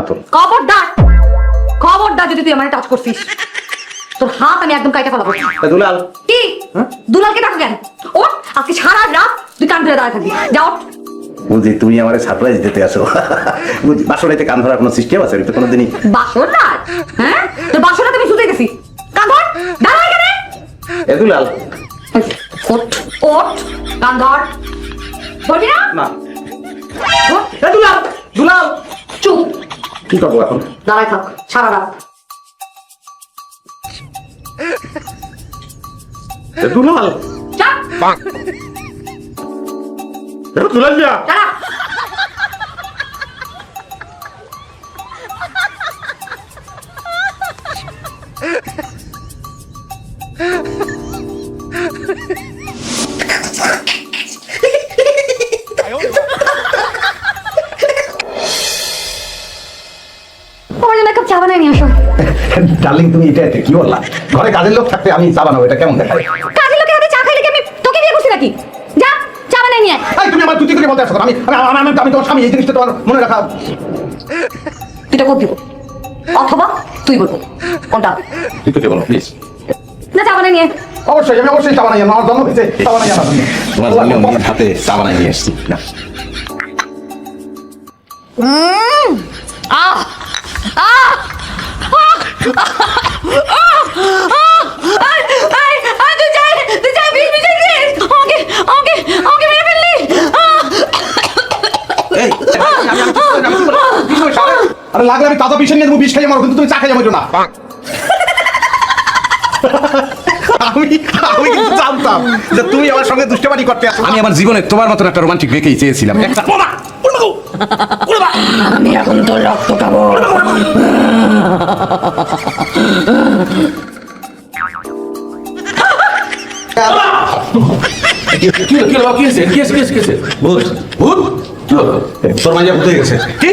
তোর। খবরদার খবরদার যদি তুই আমার টাচ করছিস তোর হাত আমি একদম কাইটা ফেলাবো। দুলাল কি দুলালকে ডাকো কেন? ওঠ, আজকে সারা রাত তুই কান ধরে দাঁড়ায় থাকবি। যাও বুঝি তুমি আমার সারপ্রাইজ দিতে আসো। বুঝি বাসরাইতে কান ধরার কোনো সিস্টেম আছে? আমি তো কোনোদিনই বাসর রাত। হ্যাঁ তোর বাসর রাতে আমি শুতে গেছি। কান ধর, দাঁড়ায় কেন? দুলাল ওঠ ওঠ, কান ধর। ধরবি না? না ওঠ, দুলাল দুলাল চুপ, কি করবো এখন? দাঁড়ায় থাক সারা রাত। দুলাল চাপ, দুলাল যা দাঁড়া। আমার জন্য এক কাপ চা বানায় নিয়ে আসো। ডার্লিং তুমি এটা কি বললা? ঘরে কাজের লোক থাকতে আমি চা বানাবো, এটা কেমন দেখায়? কাজের লোকের হাতে চা খাইলে কি আমি তোকে বিয়ে করছি নাকি? যা চা বানায় নিয়ে আয়। এই তুমি আমার তুই করে বলতে আসো? আমি তোমার স্বামী, এই জিনিসটা তোমার মনে রাখা। এটা কর দিব অথবা তুই বলবো কোনটা? তুই তো বলো প্লিজ। না চা বানায় নিয়ে আয়। অবশ্যই আমি অবশ্যই চা বানাই, আমার জন্ম হয়েছে চা বানাই আমার জন্য। তোমার জন্য নিজের হাতে চা বানাই নিয়ে এসেছি না। আহ আহ আরে লাগলে আমি তাজা বিষ নিয়ে দেবো, বিষ খাইয়ে মারো, কিন্তু তুমি চা খাইয়ে মারো না। আমি কিন্তু জানতাম যে তুমি আমার সঙ্গে দুষ্টাবাড়ি করতে আসো। আমি আমার জীবনে তোমার মতন একটা রোমান্টিক মেয়েকেই চেয়েছিলাম। একটা আমি এখন তোর রক্ত খাবো। তোর মাঝে ভূত হয়ে গেছে কি?